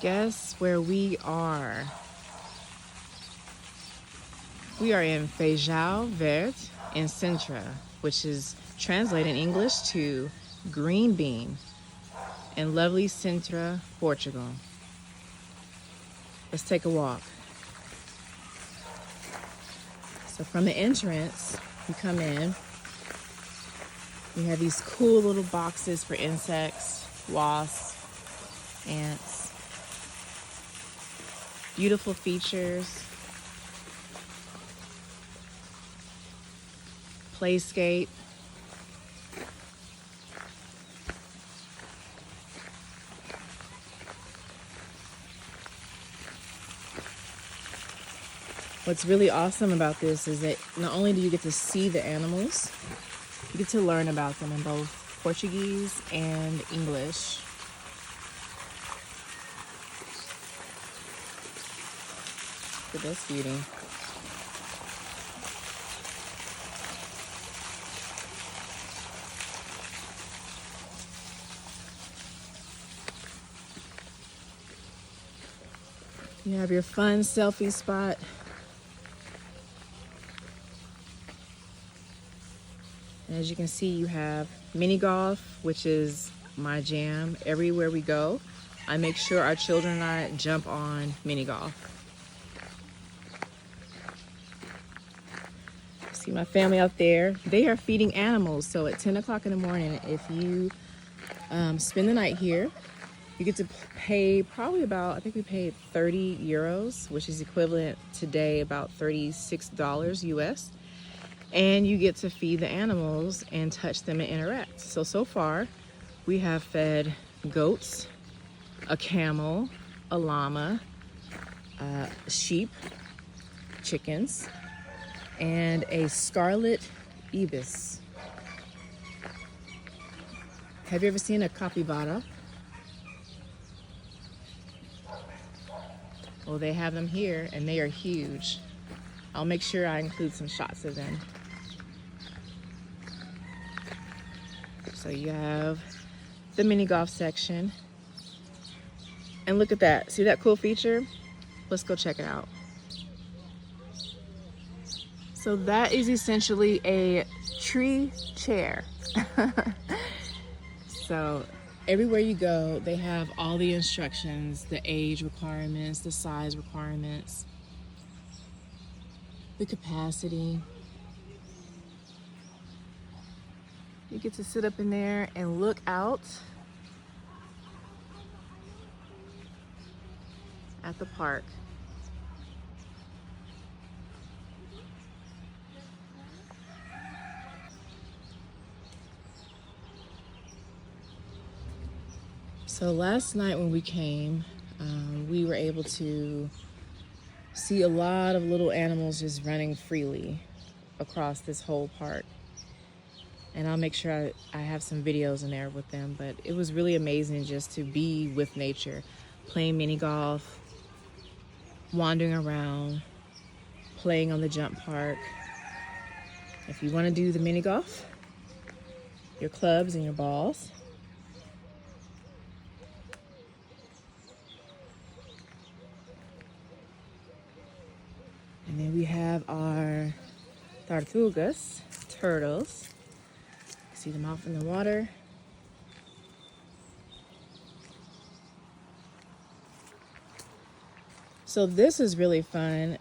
Guess where we are? We are in Feijão Verde in Sintra, which is translated in English to green bean, in lovely Sintra, Portugal. Let's take a walk. So from the entrance, you come in, you have these cool little boxes for insects, wasps, ants, beautiful features, playscape. What's really awesome about this is that not only do you get to see the animals, you get to learn about them in both Portuguese and English. Look at this beauty. You have your fun selfie spot. And as you can see, you have mini golf, which is my jam. Everywhere we go, I make sure our children and I jump on mini golf. See my family out there. They are feeding animals. So at 10 o'clock in the morning, if you spend the night here, you get to pay probably about, I think we paid 30 euros, which is equivalent today about $36 US. And you get to feed the animals and touch them and interact. So far, we have fed goats, a camel, a llama, sheep, chickens, and a scarlet ibis. Have you ever seen a capybara? Well, they have them here and they are huge. I'll make sure I include some shots of them. So you have the mini golf section. And look at that. See that cool feature? Let's go check it out. So that is essentially a tree chair. So everywhere you go, they have all the instructions, the age requirements, the size requirements, the capacity. You get to sit up in there and look out at the park. So last night when we came, we were able to see a lot of little animals just running freely across this whole park. And I'll make sure I have some videos in there with them, but it was really amazing just to be with nature, playing mini golf, wandering around, playing on the jump park. If you want to do the mini golf, your clubs and your balls. And then we have our tortugas, turtles. See them off in the water. So this is really fun.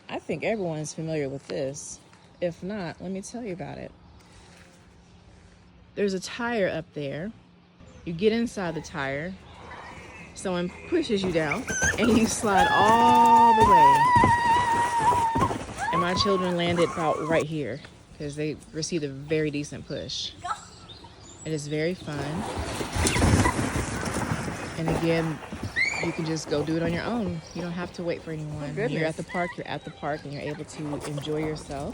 I think everyone's familiar with this. If not, let me tell you about it. There's a tire up there. You get inside the tire. Someone pushes you down and you slide all the way. And my children landed about right here because they received a very decent push. It is very fun. And again, you can just go do it on your own. You don't have to wait for anyone. When you're at the park, and you're able to enjoy yourself.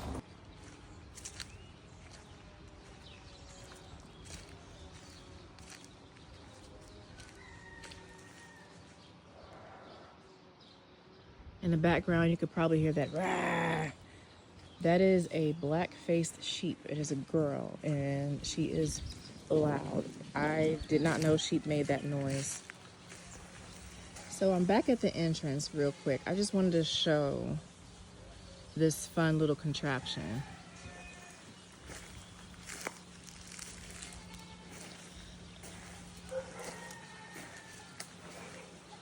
In the background, you could probably hear that rah. That is a black-faced sheep. It is a girl, and she is loud. I did not know sheep made that noise. So I'm back at the entrance real quick. I just wanted to show this fun little contraption.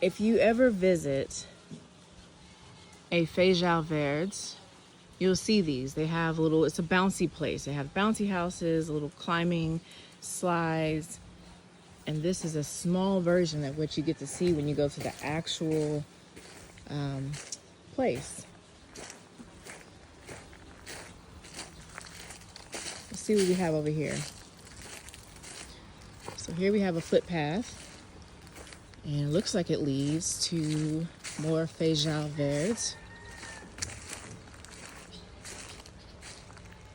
If you ever visit a Feijão Verde, you'll see these. They have little, it's a bouncy place. They have bouncy houses, little climbing slides, and this is a small version of what you get to see when you go to the actual place. Let's see what we have over here. So here we have a footpath, and it looks like it leads to more Feijão Verde.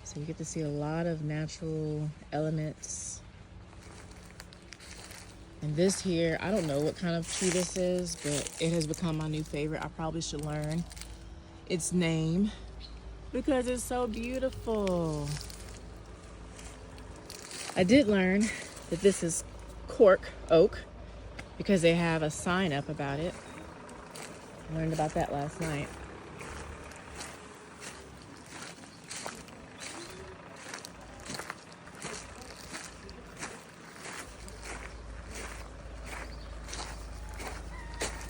So you get to see a lot of natural elements. And this here, I don't know what kind of tree this is, but it has become my new favorite. I probably should learn its name because it's so beautiful. I did learn that this is cork oak because they have a sign up about it. I learned about that last night.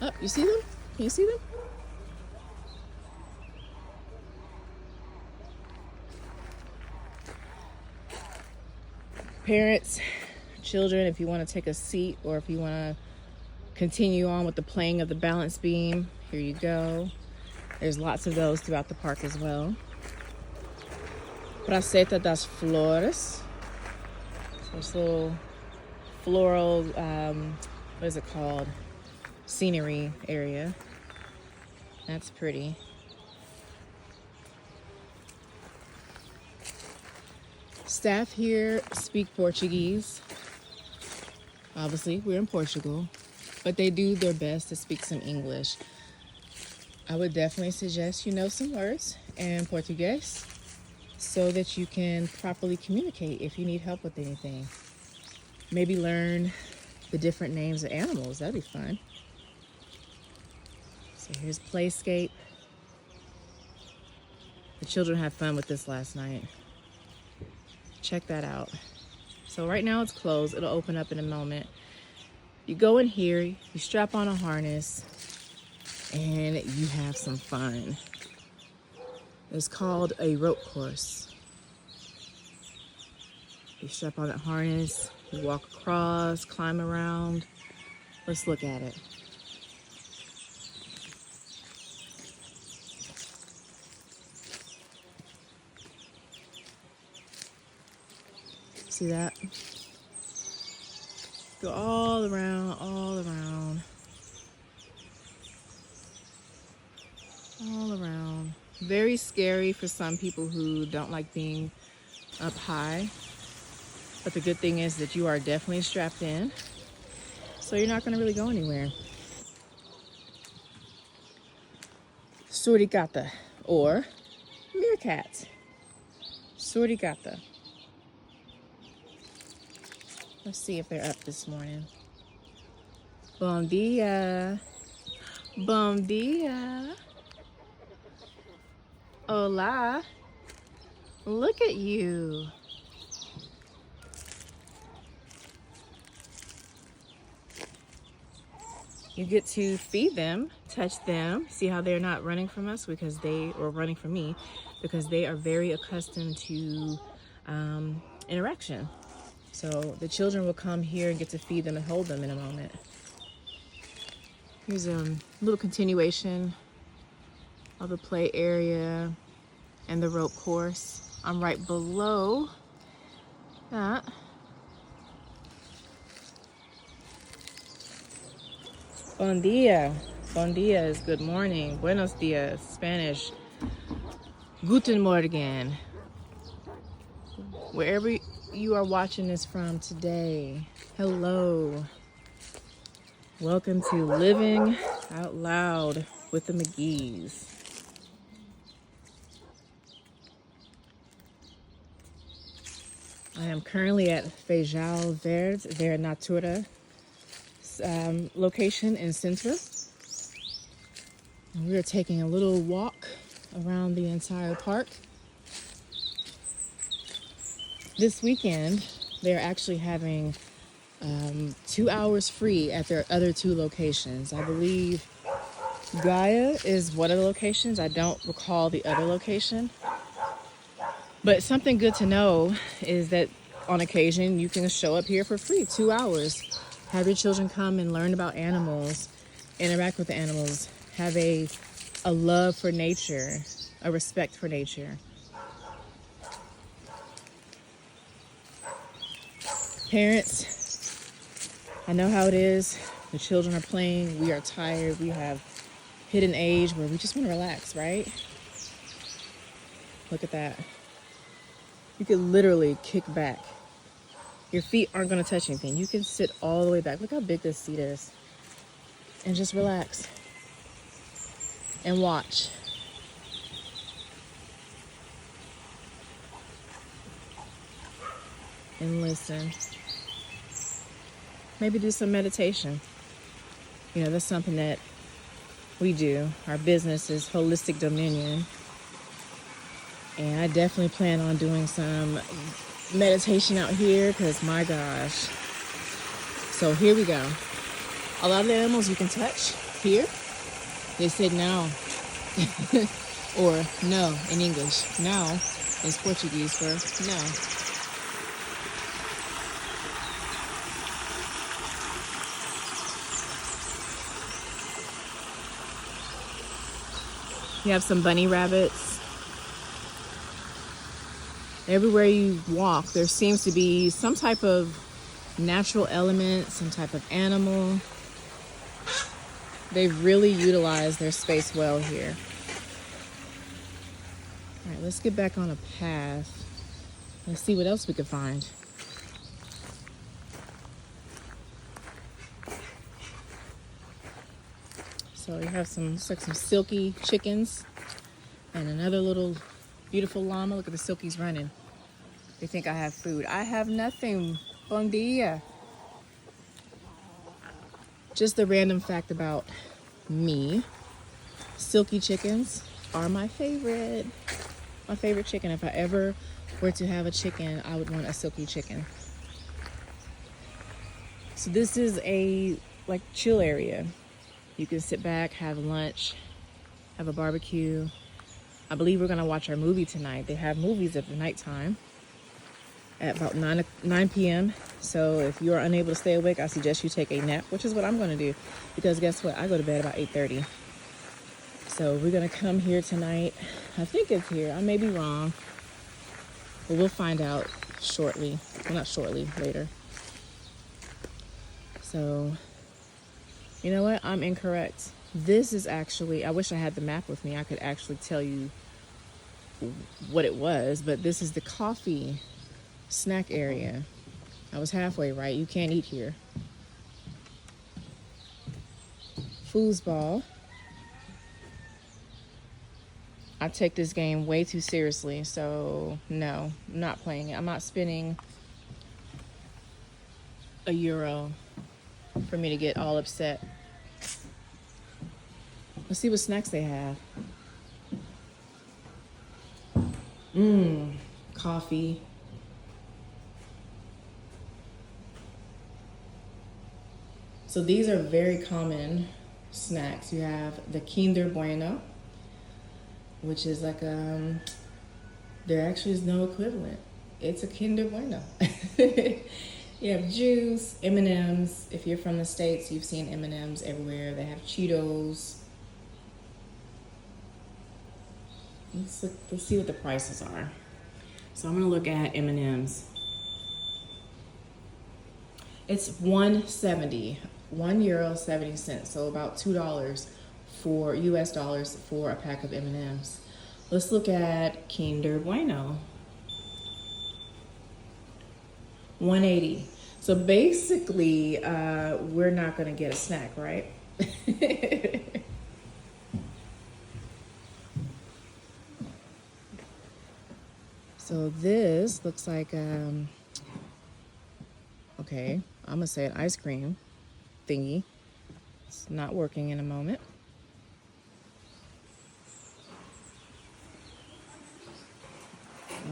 Oh, you see them? Can you see them? Parents, children, if you want to take a seat or if you want to continue on with the playing of the balance beam, here you go. There's lots of those throughout the park as well. Praça das Flores. So this little floral, what is it called? Scenery area. That's pretty. Staff here speak Portuguese. Obviously, we're in Portugal, but they do their best to speak some English. I would definitely suggest you know some words in Portuguese so that you can properly communicate if you need help with anything. Maybe learn the different names of animals. That'd be fun. So here's Playscape. The children had fun with this last night. Check that out. So right now it's closed. It'll open up in a moment. You go in here, you strap on a harness, and you have some fun. It's called a rope course. You strap on that harness, you walk across, climb around. Let's look at it. See that? Go all around, all around, all around. Very scary for some people who don't like being up high. But the good thing is that you are definitely strapped in, so you're not gonna really go anywhere. Suricata, or meerkat. Suricata. Let's see if they're up this morning. Bom dia. Bom dia. Hola. Look at you. You get to feed them, touch them, see how they're not running from us because or running from me, because they are very accustomed to interaction. So the children will come here and get to feed them and hold them in a moment. Here's a little continuation of the play area and the rope course. I'm right below that. Bon dia. Bon dia is good morning. Buenos dias, Spanish. Guten Morgen. Wherever you are watching this from today, hello. Welcome to Living Out Loud with the McGees. I am currently at Feijão Verde Natura location in Sintra. And we are taking a little walk around the entire park. This weekend, they're actually having 2 hours free at their other 2 locations. I believe Gaia is one of the locations. I don't recall the other location. But something good to know is that on occasion, you can show up here for free, 2 hours. Have your children come and learn about animals, interact with the animals, have a love for nature, a respect for nature. Parents, I know how it is. The children are playing. We are tired. We have hit an age where we just want to relax, right? Look at that. You could literally kick back. Your feet aren't going to touch anything. You can sit all the way back. Look how big this seat is. And just relax. And watch. And listen. Maybe do some meditation. You know, that's something that we do. Our business is Holistic Dominion. And I definitely plan on doing some meditation out here because my gosh. So here we go. A lot of the animals you can touch here, they said no. Or no in English. No is Portuguese for no. You have some bunny rabbits. Everywhere you walk, there seems to be some type of natural element, some type of animal. They've really utilized their space well here. All right, let's get back on a path. Let's see what else we can find. So you have some, looks like some silky chickens and another little beautiful llama. Look at the silkies running. They think I have food. I have nothing. Bon dia. Just a random fact about me. Silky chickens are my favorite. My favorite chicken. If I ever were to have a chicken, I would want a silky chicken. So this is a like chill area. You can sit back, have lunch, have a barbecue. I believe we're gonna watch our movie tonight. They have movies at the nighttime at about 9 p.m. So if you are unable to stay awake, I suggest you take a nap, which is what I'm gonna do. Because guess what? I go to bed about 8:30. So we're gonna come here tonight. I think it's here. I may be wrong. But we'll find out shortly. Well, not shortly, later. So, you know what? I'm incorrect. This is actually, I wish I had the map with me. I could actually tell you what it was, but this is the coffee snack area. I was halfway right. You can't eat here. Foosball. I take this game way too seriously, so no, I'm not playing it. I'm not spending €1 for me to get all upset. Let's see what snacks they have. Coffee. So these are very common snacks. You have the Kinder Bueno, which is like there actually is no equivalent. It's a Kinder Bueno. You have juice, M&Ms. If you're from the States, you've seen M&Ms everywhere. They have Cheetos. Let's see what the prices are. So I'm gonna look at M&Ms. It's $1.70, €1.70, so about $2 for US dollars for a pack of M&Ms. Let's look at Kinder Bueno. $1.80. So basically, we're not gonna get a snack, right? So this looks like, okay, I'm gonna say an ice cream thingy. It's not working in a moment.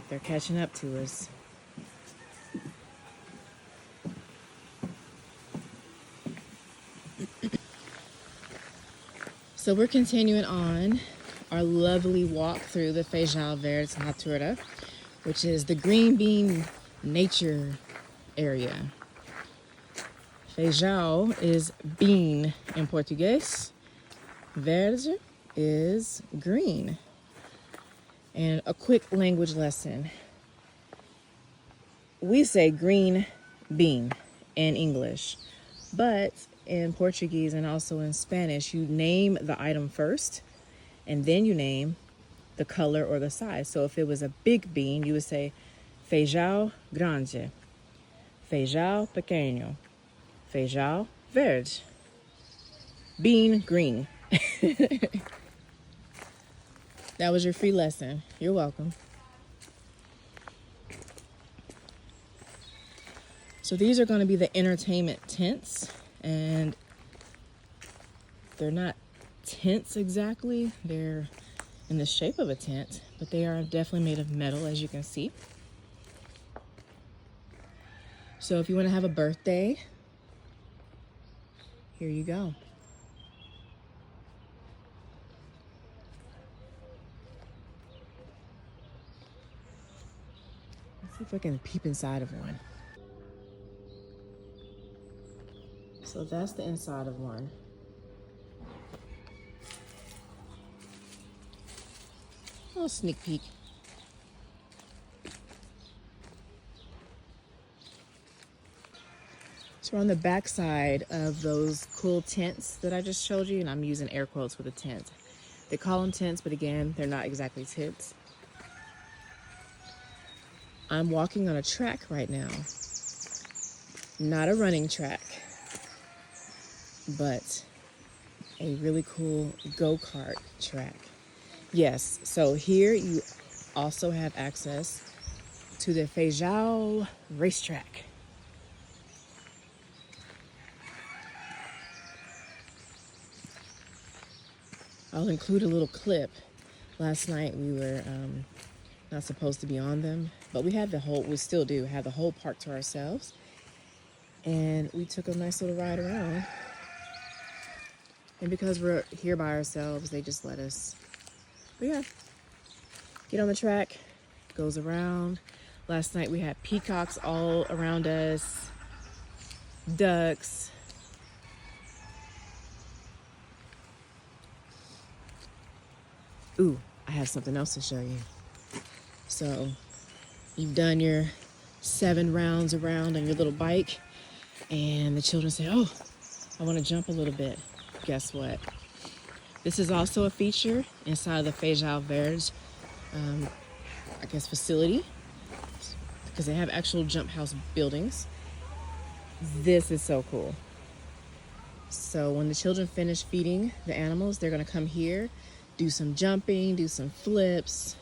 Hope they're catching up to us. So we're continuing on our lovely walk through the Feijão Verde Natura, which is the green bean nature area. Feijão is bean in Portuguese. Verde is green. And a quick language lesson. We say green bean in English, but in Portuguese and also in Spanish, you name the item first, and then you name the color or the size. So if it was a big bean, you would say feijão grande, feijão pequeno, feijão verde, bean green. That was your free lesson. You're welcome. So these are going to be the entertainment tents, and they're not tents exactly. They're in the shape of a tent, but they are definitely made of metal, as you can see. So if you want to have a birthday, here you go. Let's see if I can peep inside of one. So that's the inside of one. A little sneak peek. So we're on the back side of those cool tents that I just showed you, and I'm using air quotes with a tent. They call them tents, but again, they're not exactly tents. I'm walking on a track right now. Not a running track, but a really cool go-kart track. Yes, so here you also have access to the Feijão racetrack. I'll include a little clip. Last night we were not supposed to be on them, but we still do have the whole park to ourselves. And we took a nice little ride around. And because we're here by ourselves, they just let us, but yeah, get on the track, goes around. Last night we had peacocks all around us, ducks. Ooh, I have something else to show you. So you've done your 7 rounds around on your little bike, and the children say, oh, I want to jump a little bit. Guess what? This is also a feature inside of the Feijão Verde, facility, because they have actual jump house buildings. This is so cool. So when the children finish feeding the animals, they're going to come here, do some jumping, do some flips.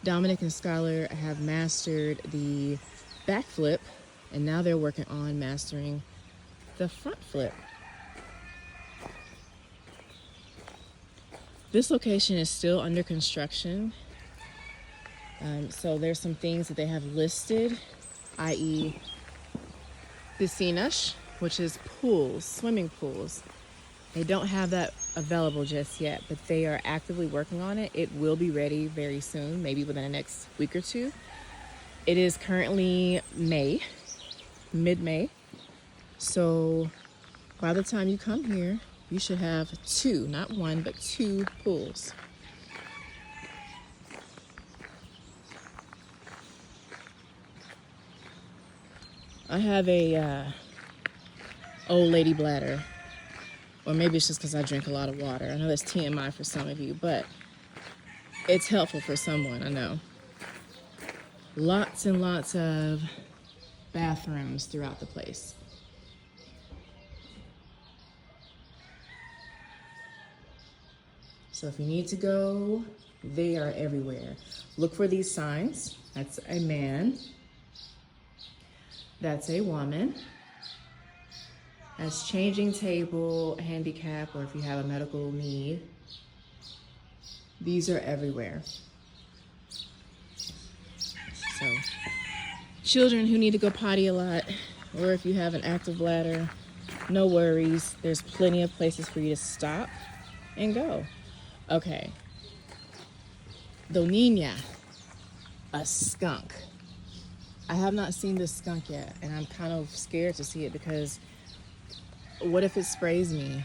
Dominic and Skylar have mastered the back flip, and now they're working on mastering the front flip. This location is still under construction. So there's some things that they have listed, i.e. piscinas, which is pools, swimming pools. They don't have that available just yet, but they are actively working on it. It will be ready very soon, maybe within the next week or two. It is currently May, mid-May. So by the time you come here, you should have 2, not 1, but 2 pools. I have a old lady bladder, or maybe it's just because I drink a lot of water. I know that's TMI for some of you, but it's helpful for someone, I know. Lots and lots of bathrooms throughout the place. So if you need to go, they are everywhere. Look for these signs. That's a man. That's a woman. That's changing table, handicap, or if you have a medical need. These are everywhere. children who need to go potty a lot, or if you have an active bladder, no worries. There's plenty of places for you to stop and go. Okay. Doninha, a skunk. I have not seen this skunk yet, and I'm kind of scared to see it because what if it sprays me?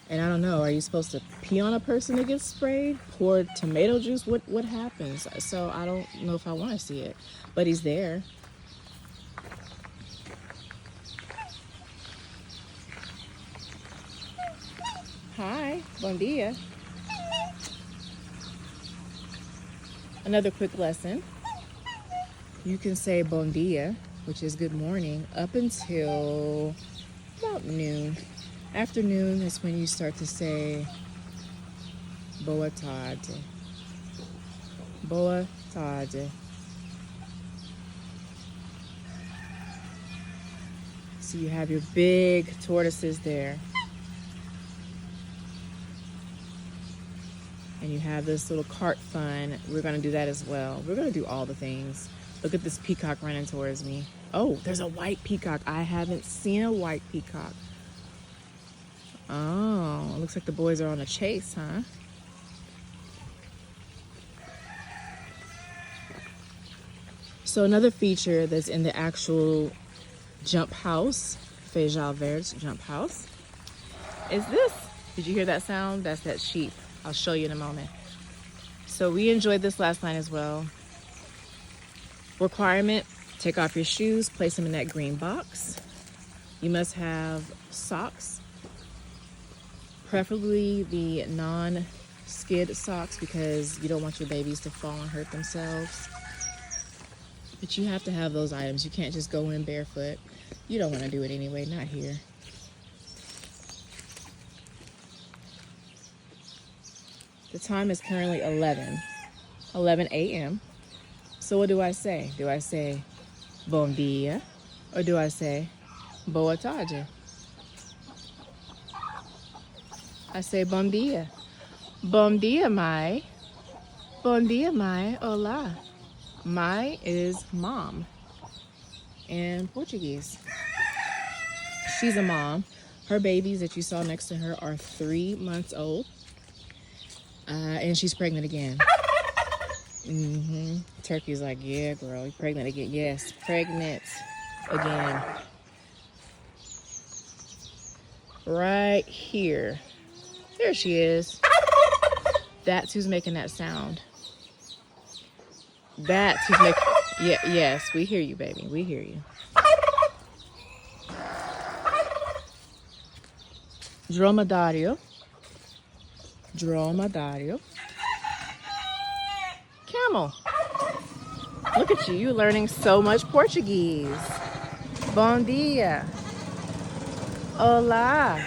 And I don't know, are you supposed to pee on a person that gets sprayed? Pour tomato juice? What happens? So I don't know if I want to see it, but he's there. Hi, bom dia. Another quick lesson. You can say bom dia, which is good morning, up until about noon. Afternoon is when you start to say boa tarde. Boa tarde. So you have your big tortoises there. And you have this little cart fun. We're going to do that as well. We're going to do all the things. Look at this peacock running towards me. Oh, there's a white peacock. I haven't seen a white peacock. Oh, it looks like the boys are on a chase, huh? So another feature that's in the actual jump house, Feijão Verde jump house, is this. Did you hear that sound? That's that sheep. I'll show you in a moment. So we enjoyed this last night as well. Requirement, take off your shoes, place them in that green box. You must have socks, preferably the non-skid socks because you don't want your babies to fall and hurt themselves. But you have to have those items. You can't just go in barefoot. You don't want to do it anyway, not here. The time is currently 11 a.m. So what do I say? Do I say bom dia or do I say boa tarde? I say bom dia. Bom dia, mãe. Bom dia, mãe. Olá. Mãe is mom in Portuguese. She's a mom. Her babies that you saw next to her are 3 months old. And she's pregnant again. Turkey's like, yeah, girl, you're pregnant again. Yes, pregnant again. Right here. There she is. That's who's making that sound. That's who's making. Yeah, yes, we hear you, baby. We hear you. Dromedario. Dromedario. Camel. Look at you. You're learning so much Portuguese. Bom dia. Olá.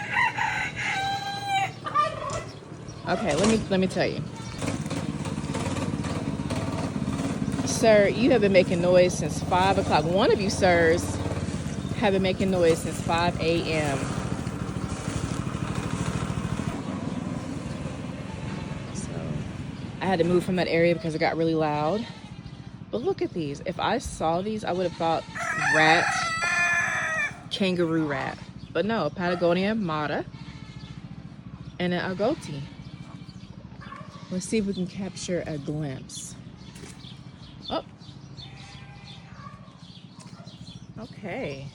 Okay, let me tell you. Sir, you have been making noise since 5 o'clock. One of you sirs have been making noise since 5 a.m. I had to move from that area because it got really loud. But look at these. If I saw these, I would have thought rat, kangaroo rat. But no, Patagonia Mata and an agouti. Let's see if we can capture a glimpse. Oh. Okay.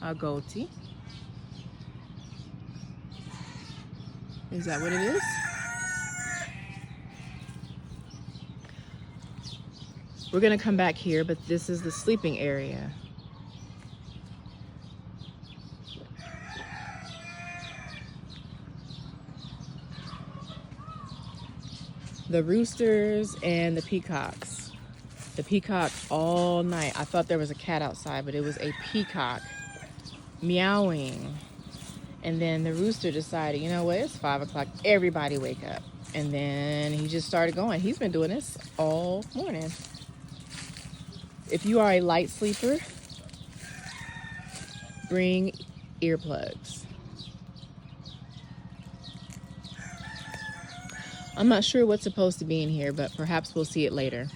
Agouti. Is that what it is? We're gonna come back here, but this is the sleeping area. The roosters and the peacocks. The peacock all night. I thought there was a cat outside, but it was a peacock meowing. And then the rooster decided, you know what, it's 5 o'clock, everybody wake up. And then he just started going. He's been doing this all morning. If you are a light sleeper, bring earplugs. I'm not sure what's supposed to be in here, but perhaps we'll see it later.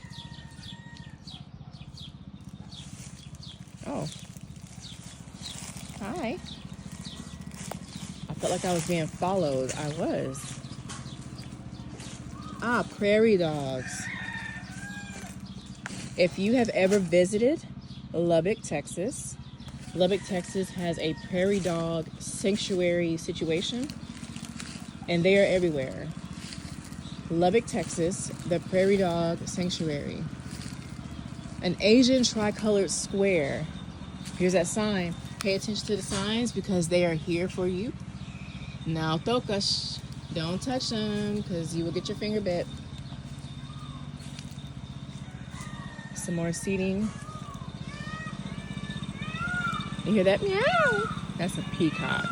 Hi. I felt like I was being followed. I was. Ah, prairie dogs. If you have ever visited Lubbock, Texas, Lubbock, Texas has a prairie dog sanctuary situation, and they are everywhere. Lubbock, Texas, the Prairie Dog Sanctuary. An Asian tricolored square. Here's that sign. Pay attention to the signs because they are here for you. Now, tocas, don't touch them because you will get your finger bit. Some more seating. You hear that meow? That's a peacock.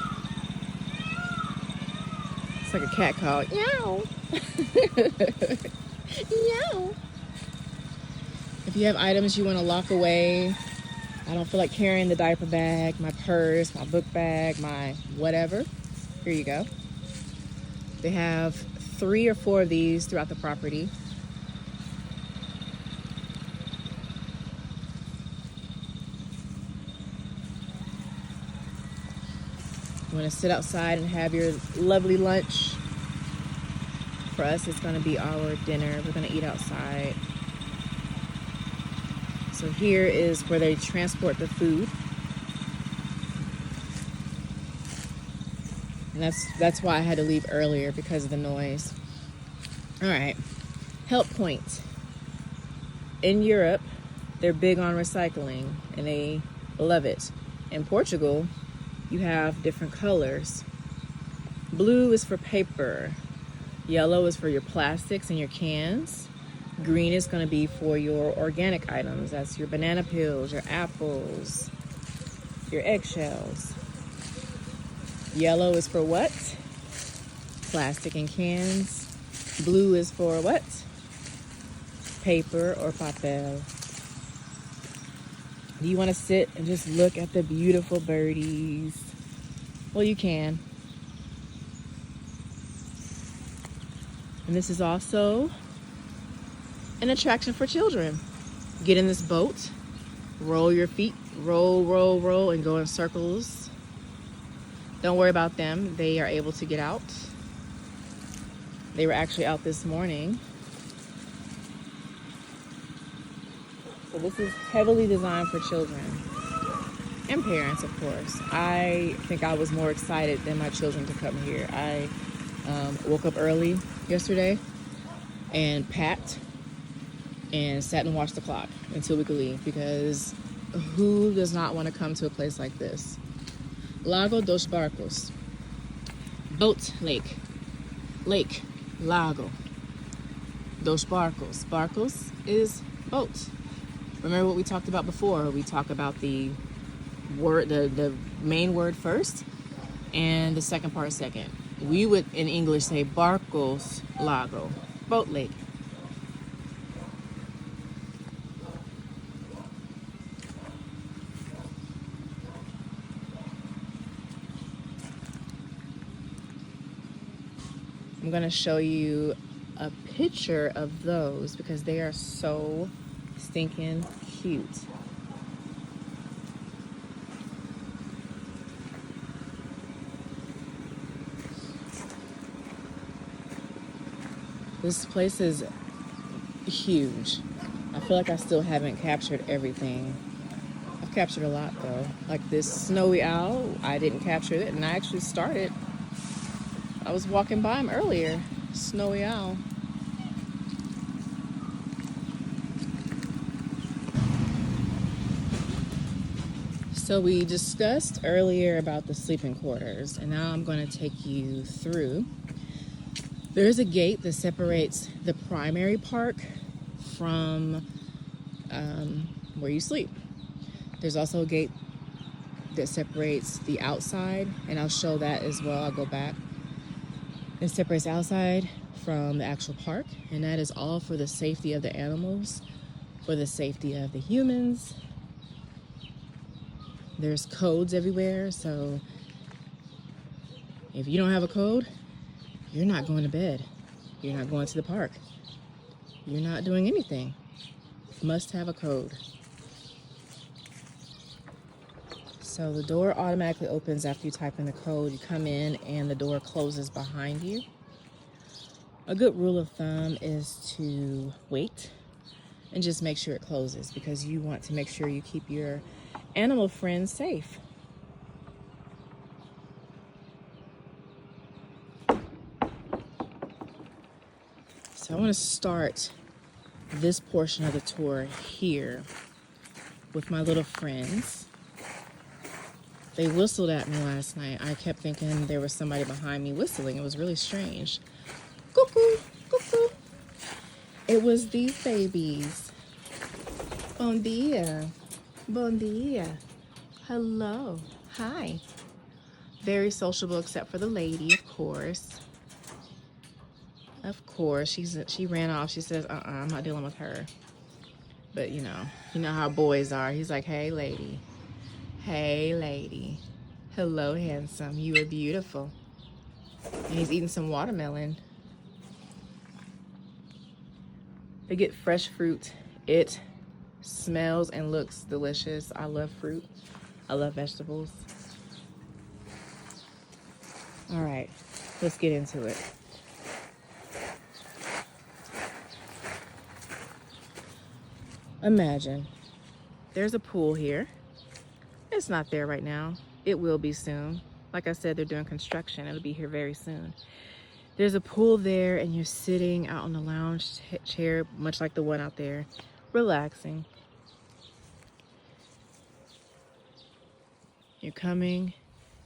It's like a cat call. Meow. Meow. If you have items you want to lock away, I don't feel like carrying the diaper bag, my purse, my book bag, my whatever. Here you go. They have 3 or 4 of these throughout the property. You want to sit outside and have your lovely lunch. For us, it's going to be our dinner. We're going to eat outside. So here is where they transport the food. And that's why I had to leave earlier, because of the noise. All right, help point. In Europe, they're big on recycling and they love it. In Portugal, you have different colors. Blue is for paper. Yellow is for your plastics and your cans. Green is going to be for your organic items. That's your banana peels, your apples, your eggshells. Yellow is for what? Plastic and cans. Blue is for what? Paper or papel. Do you want to sit and just look at the beautiful birdies? Well, you can. And this is also an attraction for children. Get in this boat, roll your feet, roll, roll, roll, and go in circles. Don't worry about them. They are able to get out. They were actually out this morning. So this is heavily designed for children and parents, of course. I think I was more excited than my children to come here. I woke up early yesterday and packed and sat and watched the clock until we could leave, because who does not want to come to a place like this? Lago dos Barcos. Boat, lake. Lake, lago. Dos Barcos. Barcos is boat. Remember what we talked about before? We talk about the word, the main word first and the second part second. We would in English say Barcos Lago, boat lake. I'm gonna show you a picture of those because they are so stinking cute. This place is huge. I feel like I still haven't captured everything. I've captured a lot though. Like this snowy owl, I didn't capture it, and I actually started. I was walking by him earlier. Snowy owl. So we discussed earlier about the sleeping quarters, and now I'm going to take you through. There's a gate that separates the primary park from where you sleep. There's also a gate that separates the outside, and I'll show that as well. I'll go back. It separates outside from the actual park, and that is all for the safety of the animals, for the safety of the humans. There's codes everywhere, so if you don't have a code, you're not going to bed. You're not going to the park. You're not doing anything. Must have a code. So the door automatically opens after you type in the code. You come in and the door closes behind you. A good rule of thumb is to wait and just make sure it closes, because you want to make sure you keep your animal friends safe. So I want to start this portion of the tour here with my little friends. They whistled at me last night. I kept thinking there was somebody behind me whistling. It was really strange. Cuckoo, cuckoo. It was these babies. Bon dia. Bon dia. Hello. Hi. Very sociable except for the lady, of course. Of course. She ran off. She says, I'm not dealing with her. But you know how boys are. He's like, hey, lady. Hey, lady. Hello, handsome. You are beautiful. And he's eating some watermelon. They get fresh fruit. It smells and looks delicious. I love fruit. I love vegetables. All right, let's get into it. Imagine there's a pool here. It's not there right now. It will be soon. Like I said, they're doing construction. It'll be here very soon. There's a pool there, and you're sitting out on the lounge chair, much like the one out there, relaxing. You're coming,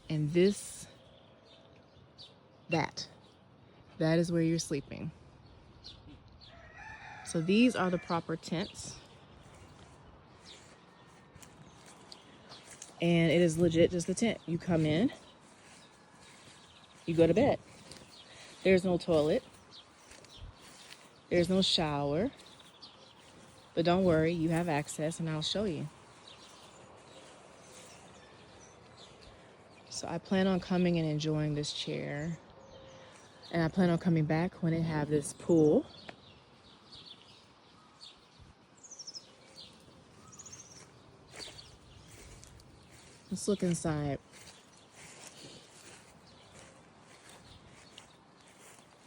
and that is where you're sleeping. So these are the proper tents. And it is legit just a tent. You come in, you go to bed. There's no toilet. There's no shower. But don't worry, you have access, and I'll show you. So I plan on coming and enjoying this chair. And I plan on coming back when they have this pool. Let's look inside.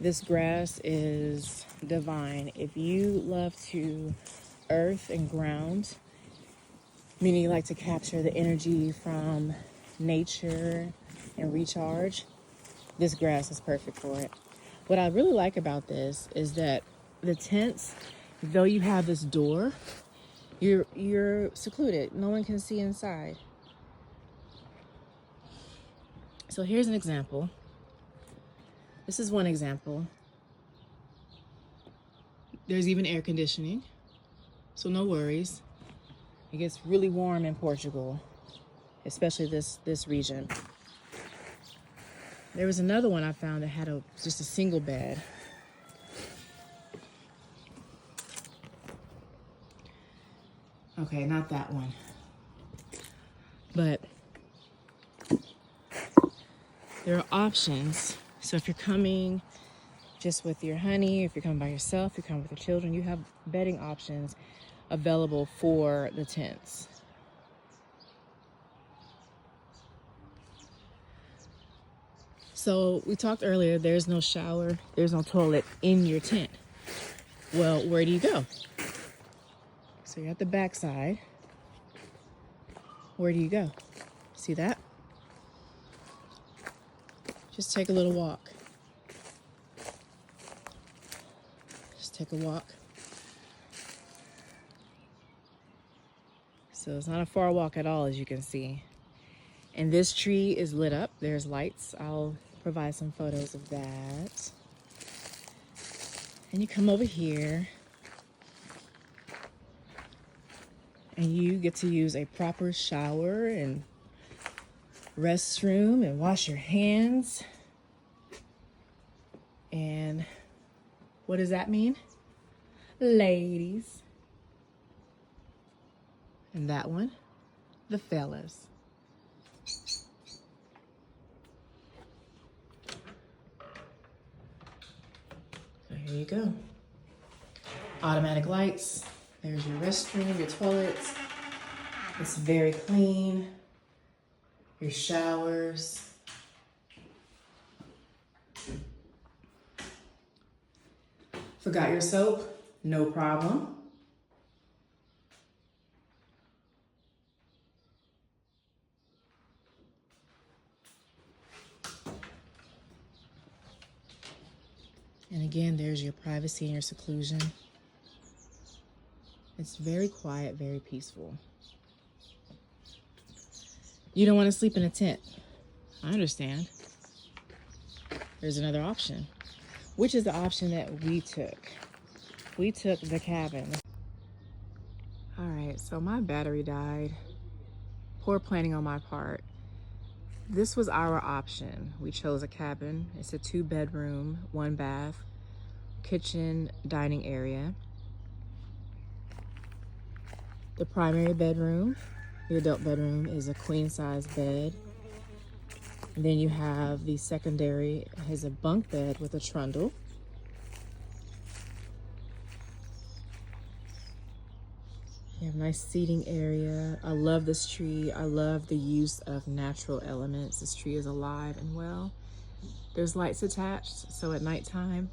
This grass is divine. If you love to earth and ground, meaning you like to capture the energy from nature and recharge, this grass is perfect for it. What I really like about this is that the tents, though you have this door, you're secluded. No one can see inside. So here's an example. This is one example. There's even air conditioning, so no worries. It gets really warm in Portugal, especially this region. There was another one I found that had just a single bed. Okay, not that one. But there are options. So if you're coming just with your honey, if you're coming by yourself, if you're coming with your children, you have bedding options available for the tents. So we talked earlier, there's no shower, there's no toilet in your tent. Well, where do you go? So you're at the back side. Where do you go? See that? Just take a little walk. Just take a walk. So it's not a far walk at all, as you can see. And this tree is lit up. There's lights. I'll provide some photos of that. And you come over here and you get to use a proper shower and restroom and wash your hands. And what does that mean? Ladies. And that one, the fellas. So here you go. Automatic lights. There's your restroom, your toilets. It's very clean. your showers. Forgot your soap? No problem. And again, there's your privacy and your seclusion. It's very quiet, very peaceful. You don't want to sleep in a tent. I understand. There's another option, which is the option that we took. We took the cabin. All right, so my battery died. Poor planning on my part. This was our option. We chose a cabin. It's a 2-bedroom, 1-bath, kitchen, dining area. The primary bedroom, the adult bedroom, is a queen-size bed. And then you have the secondary, has a bunk bed with a trundle. You have a nice seating area. I love this tree. I love the use of natural elements. This tree is alive and well. There's lights attached, so at nighttime,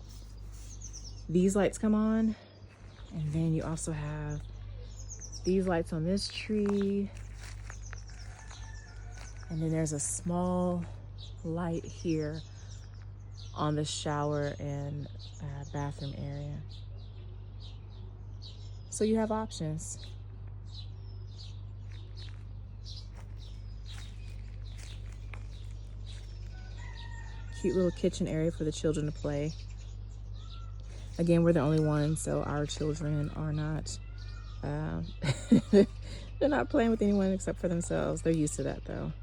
these lights come on. And then you also have these lights on this tree. And then there's a small light here on the shower and bathroom area. So you have options. Cute little kitchen area for the children to play. Again, we're the only ones, so our children are not, they're not playing with anyone except for themselves. They're used to that though.